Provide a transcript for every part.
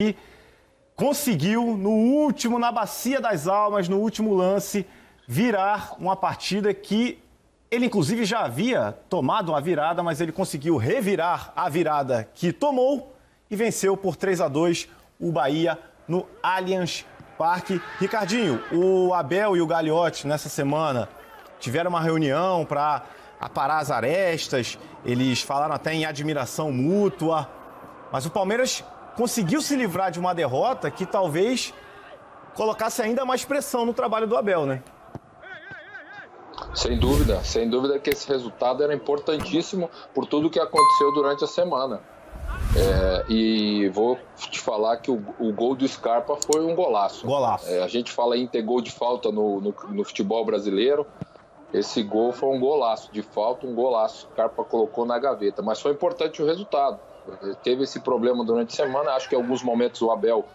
e conseguiu, no último, na Bacia das Almas, no último lance, virar uma partida que ele, inclusive, já havia tomado uma virada, mas ele conseguiu revirar a virada que tomou e venceu por 3-2 o Bahia no Allianz Parque. Ricardinho, o Abel e o Gagliotti, nessa semana, tiveram uma reunião para aparar as arestas, eles falaram até em admiração mútua, mas o Palmeiras conseguiu se livrar de uma derrota que talvez colocasse ainda mais pressão no trabalho do Abel, né? Sem dúvida que esse resultado era importantíssimo por tudo que aconteceu durante a semana. E vou te falar que o gol do Scarpa foi um golaço. A gente fala em ter gol de falta no futebol brasileiro. Esse gol foi um golaço de falta, um golaço. O Scarpa colocou na gaveta, mas foi importante o resultado. Teve esse problema durante a semana. Acho que em alguns momentos o Abel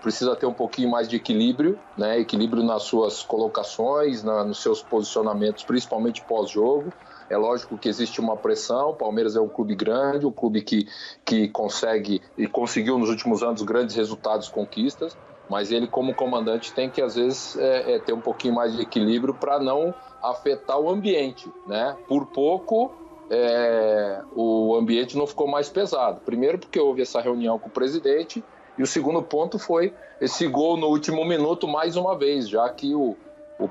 precisa ter um pouquinho mais de equilíbrio, né? Equilíbrio nas suas colocações, nos seus posicionamentos, principalmente pós-jogo. É lógico que existe uma pressão. O Palmeiras é um clube grande, um clube que consegue e conseguiu nos últimos anos grandes resultados, conquistas, mas ele, como comandante, tem que às vezes ter um pouquinho mais de equilíbrio para não afetar o ambiente, né? Por pouco o ambiente não ficou mais pesado. Primeiro porque houve essa reunião com o presidente, e o segundo ponto foi esse gol no último minuto mais uma vez, já que o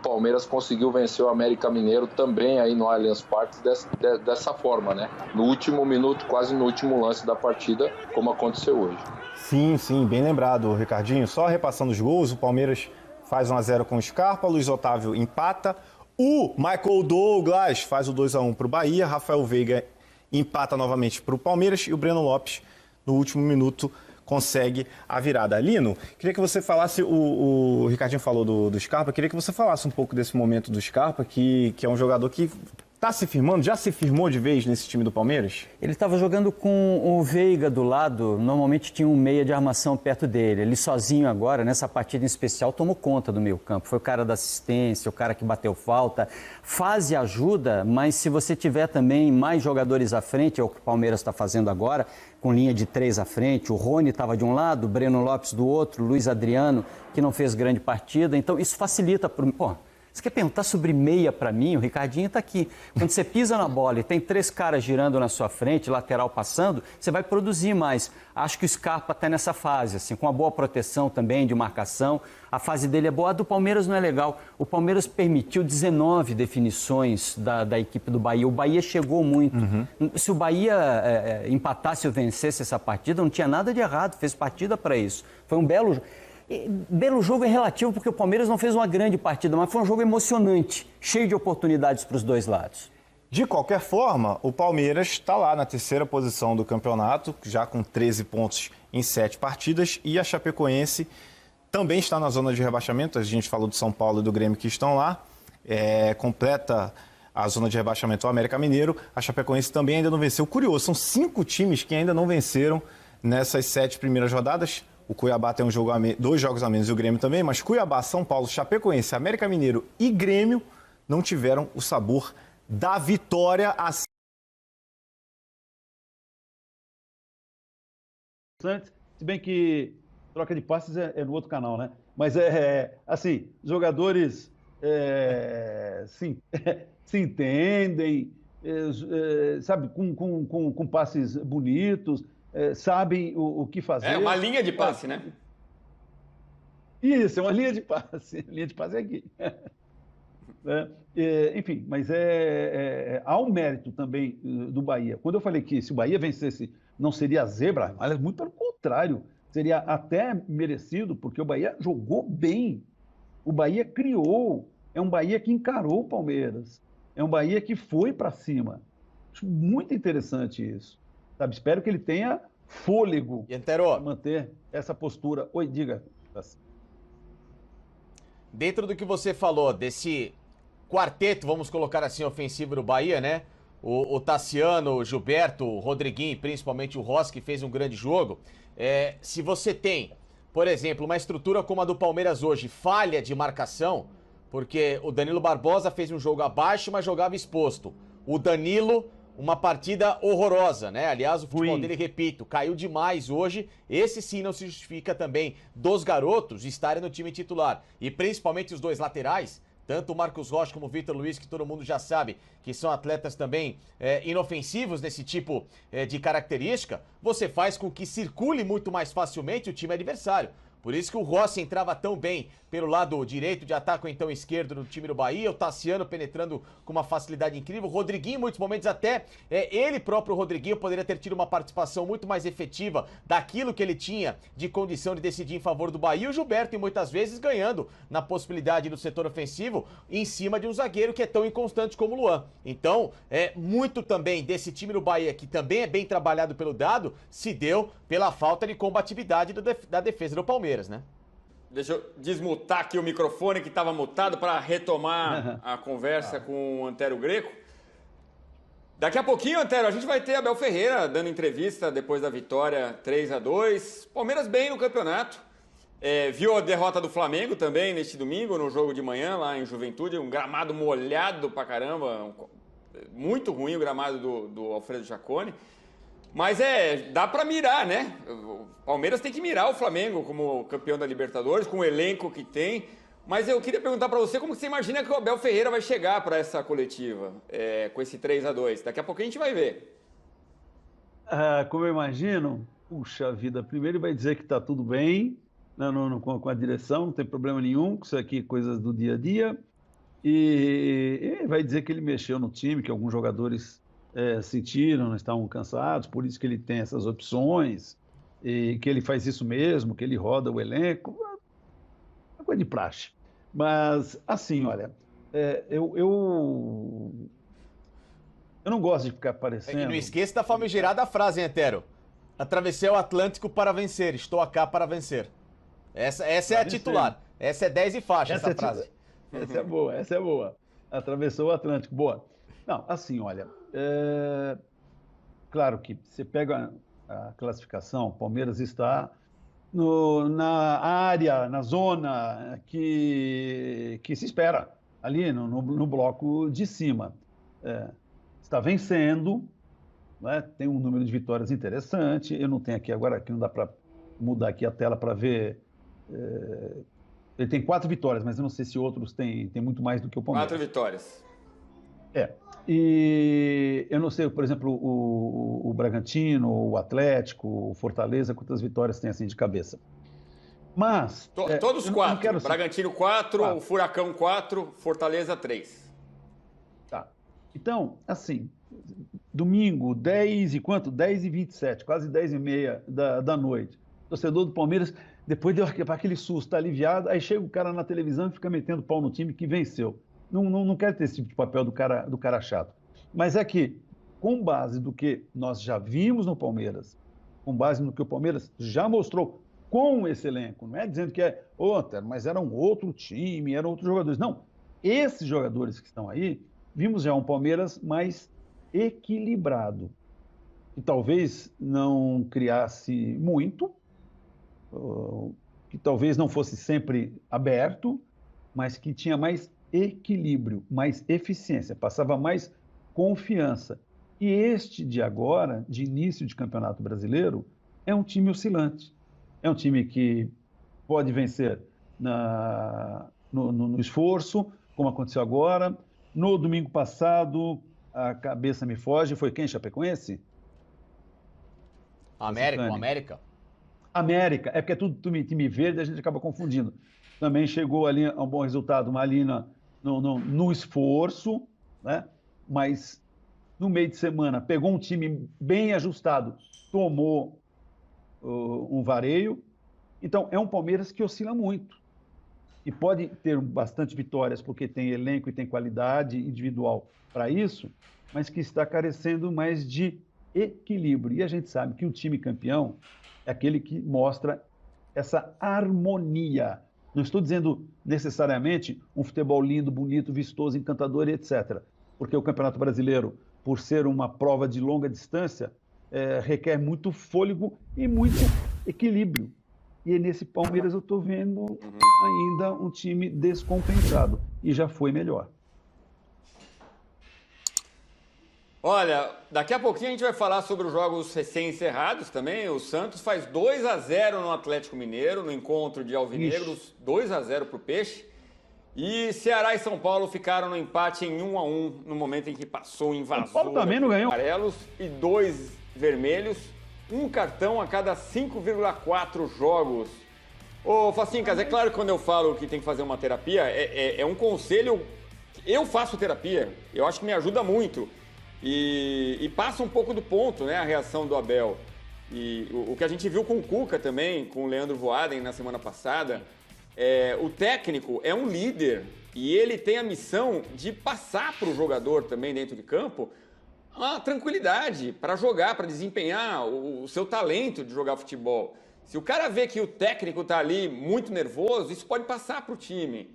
Palmeiras conseguiu vencer o América Mineiro também aí no Allianz Parque dessa forma, né? No último minuto, quase no último lance da partida, como aconteceu hoje. Sim, bem lembrado, Ricardinho. Só repassando os gols, o Palmeiras faz 1-0 com o Scarpa, Luiz Otávio empata, o Michael Douglas faz o 2-1 para o Bahia, Rafael Veiga empata novamente para o Palmeiras e o Breno Lopes, no último minuto, consegue a virada. Lino, queria que você falasse, o Ricardinho falou do Scarpa, queria que você falasse um pouco desse momento do Scarpa, que é um jogador que está se firmando, já se firmou de vez nesse time do Palmeiras? Ele estava jogando com o Veiga do lado, normalmente tinha um meia de armação perto dele. Ele sozinho agora, nessa partida em especial, tomou conta do meio campo. Foi o cara da assistência, o cara que bateu falta. Fase ajuda, mas se você tiver também mais jogadores à frente, é o que o Palmeiras está fazendo agora, com linha de 3 à frente, o Rony estava de um lado, o Breno Lopes do outro, o Luiz Adriano, que não fez grande partida. Então isso facilita para o... Você quer perguntar sobre meia para mim? O Ricardinho está aqui. Quando você pisa na bola e tem 3 caras girando na sua frente, lateral passando, você vai produzir mais. Acho que o Scarpa está nessa fase, assim, com uma boa proteção também de marcação. A fase dele é boa. A do Palmeiras não é legal. O Palmeiras permitiu 19 definições da equipe do Bahia. O Bahia chegou muito. Se o Bahia empatasse ou vencesse essa partida, não tinha nada de errado. Fez partida para isso. Foi um belo jogo. Belo jogo é relativo porque o Palmeiras não fez uma grande partida, mas foi um jogo emocionante, cheio de oportunidades para os dois lados. De qualquer forma, o Palmeiras está lá na 3ª posição do campeonato, já com 13 pontos em 7 partidas, e a Chapecoense também está na zona de rebaixamento. A gente falou do São Paulo e do Grêmio que estão lá, completa a zona de rebaixamento o América Mineiro. A Chapecoense também ainda não venceu. Curioso, são 5 times que ainda não venceram nessas 7 primeiras rodadas. O Cuiabá tem 2 jogos a menos e o Grêmio também, mas Cuiabá, São Paulo, Chapecoense, América Mineiro e Grêmio não tiveram o sabor da vitória. Se bem que troca de passes é no outro canal, né? Mas assim, jogadores se entendem, sabe, com passes bonitos. Sabem o que fazer. É uma linha de passe, né? Isso, é uma linha de passe. A linha de passe é aqui. Enfim, mas há um mérito também do Bahia. Quando eu falei que se o Bahia vencesse não seria zebra, mas muito pelo contrário, seria até merecido, porque o Bahia jogou bem. O Bahia criou. É um Bahia que encarou o Palmeiras. É um Bahia que foi para cima. Acho muito interessante isso. Sabe, espero que ele tenha fôlego para manter essa postura. Oi, diga. Dentro do que você falou, desse quarteto, vamos colocar assim, ofensivo do Bahia, né? O Tassiano, o Gilberto, o Rodriguinho, principalmente o Rossi, que fez um grande jogo. Se você tem, por exemplo, uma estrutura como a do Palmeiras hoje, falha de marcação, porque o Danilo Barbosa fez um jogo abaixo, mas jogava exposto. O Danilo... uma partida horrorosa, né? Aliás, o futebol dele, repito, caiu demais hoje. Esse sim não se justifica também dos garotos estarem no time titular. E principalmente os dois laterais, tanto o Marcos Rocha como o Vitor Luiz, que todo mundo já sabe que são atletas também inofensivos nesse tipo de característica, você faz com que circule muito mais facilmente o time adversário. Por isso que o Rossi entrava tão bem pelo lado direito de ataque ou então esquerdo no time do Bahia, o Tassiano penetrando com uma facilidade incrível, o Rodriguinho em muitos momentos até, ele próprio, o Rodriguinho, poderia ter tido uma participação muito mais efetiva daquilo que ele tinha de condição de decidir em favor do Bahia, e o Gilberto, e muitas vezes ganhando na possibilidade do setor ofensivo em cima de um zagueiro que é tão inconstante como o Luan. Então, muito também desse time do Bahia, que também é bem trabalhado pelo dado, se deu pela falta de combatividade da defesa do Palmeiras, né? Deixa eu desmutar aqui o microfone que estava mutado para retomar a conversa com o Antero Greco. Daqui a pouquinho, Antero, a gente vai ter Abel Ferreira dando entrevista depois da vitória 3-2. Palmeiras bem no campeonato. Viu a derrota do Flamengo também neste domingo, no jogo de manhã lá em Juventude. Um gramado molhado pra caramba. Muito ruim o gramado do Alfredo Jaconi. Mas dá para mirar, né? O Palmeiras tem que mirar o Flamengo como campeão da Libertadores, com o elenco que tem. Mas eu queria perguntar para você como você imagina que o Abel Ferreira vai chegar para essa coletiva, com esse 3-2. Daqui a pouco a gente vai ver. Como eu imagino, puxa vida, primeiro ele vai dizer que está tudo bem com a direção, não tem problema nenhum, que isso aqui é coisas do dia a dia. E vai dizer que ele mexeu no time, que alguns jogadores sentiram, não estavam cansados, por isso que ele tem essas opções, e que ele faz isso mesmo, que ele roda o elenco, é coisa de praxe. Mas, assim, olha, eu não gosto de ficar aparecendo... E não esqueça da famigerada frase, hein, Antero? Atravessei o Atlântico para vencer, estou aqui para vencer. Essa é a titular, essa é 10 e faixa, essa frase. Essa é boa. Atravessou o Atlântico, boa. Não, assim, olha... Claro que você pega a classificação, o Palmeiras está na área, na zona que se espera, ali no bloco de cima. Está vencendo, né? Tem um número de vitórias interessante, eu não tenho aqui agora, que não dá para mudar aqui a tela para ver... Ele tem 4 vitórias, mas eu não sei se outros têm muito mais do que o Palmeiras. 4 vitórias. E eu não sei, por exemplo, o Bragantino, o Atlético, o Fortaleza, quantas vitórias tem assim de cabeça. Mas... Todos 4. Bragantino 4, Ah. o Furacão 4, Fortaleza 3. Tá. Então, assim, domingo, 10 e quanto? 10h27, quase 10h30 da noite. O torcedor do Palmeiras, depois deu aquele susto, tá aliviado, aí chega o cara na televisão e fica metendo pau no time que venceu. Não quero ter esse tipo de papel do cara chato. Mas é que, com base do que nós já vimos no Palmeiras, com base no que o Palmeiras já mostrou com esse elenco, não é dizendo que mas era um outro time, eram outros jogadores. Não, esses jogadores que estão aí, vimos já um Palmeiras mais equilibrado, que talvez não criasse muito, que talvez não fosse sempre aberto, mas que tinha mais equilíbrio, mais eficiência, passava mais confiança. E este de agora, de início de Campeonato Brasileiro, é um time oscilante. É um time que pode vencer no esforço, como aconteceu agora. No domingo passado, a cabeça me foge, foi quem, Chapecoense? América. América, é porque é tudo time verde, a gente acaba confundindo. Também chegou ali a um bom resultado, uma ali no esforço, né? Mas no meio de semana pegou um time bem ajustado, tomou um vareio. Então, é um Palmeiras que oscila muito. E pode ter bastante vitórias, porque tem elenco e tem qualidade individual para isso, mas que está carecendo mais de equilíbrio. E a gente sabe que o time campeão é aquele que mostra essa harmonia. Não estou dizendo necessariamente um futebol lindo, bonito, vistoso, encantador e etc. Porque o Campeonato Brasileiro, por ser uma prova de longa distância, requer muito fôlego e muito equilíbrio. E nesse Palmeiras eu estou vendo ainda um time descompensado. E já foi melhor. Olha, daqui a pouquinho a gente vai falar sobre os jogos recém-encerrados também. O Santos faz 2-0 no Atlético Mineiro, no encontro de alvinegros, 2-0 para o Peixe. E Ceará e São Paulo ficaram no empate em 1-1 no momento em que passou o invasor. São Paulo também não ganhou. Amarelos e 2 vermelhos, um cartão a cada 5,4 jogos. Ô, Facincas, é claro que quando eu falo que tem que fazer uma terapia, é um conselho. Eu faço terapia, eu acho que me ajuda muito. E passa um pouco do ponto, né, a reação do Abel. E o que a gente viu com o Cuca também, com o Leandro Voaden na semana passada, o técnico é um líder e ele tem a missão de passar para o jogador também dentro de campo uma tranquilidade para jogar, para desempenhar o seu talento de jogar futebol. Se o cara vê que o técnico está ali muito nervoso, isso pode passar para o time.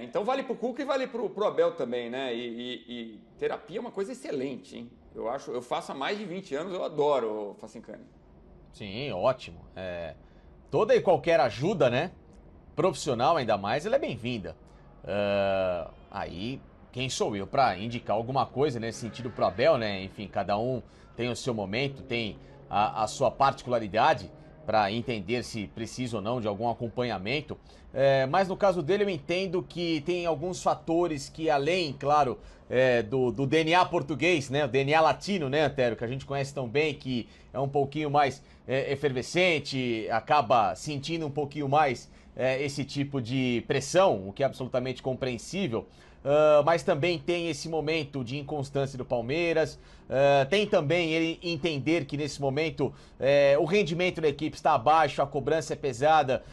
Então vale para o Cuca e vale para o Abel também, né? E terapia é uma coisa excelente, hein? Eu faço há mais de 20 anos, eu adoro, Facincani. Sim, ótimo. Toda e qualquer ajuda, né? Profissional ainda mais, ela é bem-vinda. Aí, quem sou eu para indicar alguma coisa nesse sentido pro Abel, né? Enfim, cada um tem o seu momento, tem a sua particularidade para entender se precisa ou não de algum acompanhamento. Mas no caso dele eu entendo que tem alguns fatores que além, claro, do DNA português, né, o DNA latino, né, Antero, que a gente conhece tão bem, que é um pouquinho mais efervescente, acaba sentindo um pouquinho mais esse tipo de pressão, o que é absolutamente compreensível. Mas também tem esse momento de inconstância do Palmeiras, tem também ele entender que nesse momento o rendimento da equipe está abaixo, a cobrança é pesada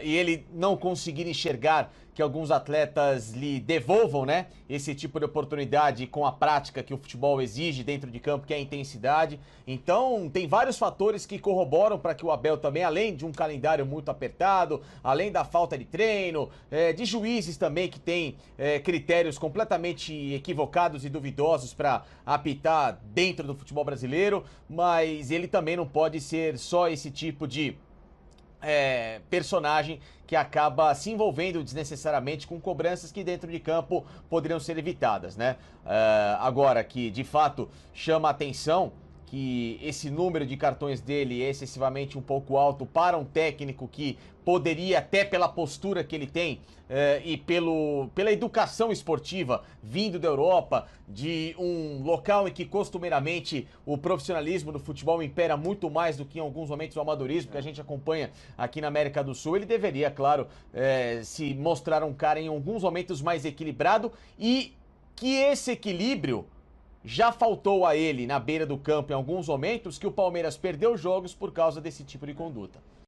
e ele não conseguir enxergar que alguns atletas lhe devolvam, né, esse tipo de oportunidade com a prática que o futebol exige dentro de campo, que é a intensidade. Então, tem vários fatores que corroboram para que o Abel também, além de um calendário muito apertado, além da falta de treino, de juízes também que têm critérios completamente equivocados e duvidosos para apitar dentro do futebol brasileiro, mas ele também não pode ser só esse tipo de personagem que acaba se envolvendo desnecessariamente com cobranças que dentro de campo poderiam ser evitadas, né? Agora que de fato chama a atenção que esse número de cartões dele é excessivamente um pouco alto para um técnico que poderia, até pela postura que ele tem e pela educação esportiva vindo da Europa, de um local em que costumeiramente o profissionalismo do futebol impera muito mais do que em alguns momentos o amadorismo que a gente acompanha aqui na América do Sul, ele deveria, claro, se mostrar um cara em alguns momentos mais equilibrado e que esse equilíbrio já faltou a ele na beira do campo em alguns momentos que o Palmeiras perdeu jogos por causa desse tipo de conduta.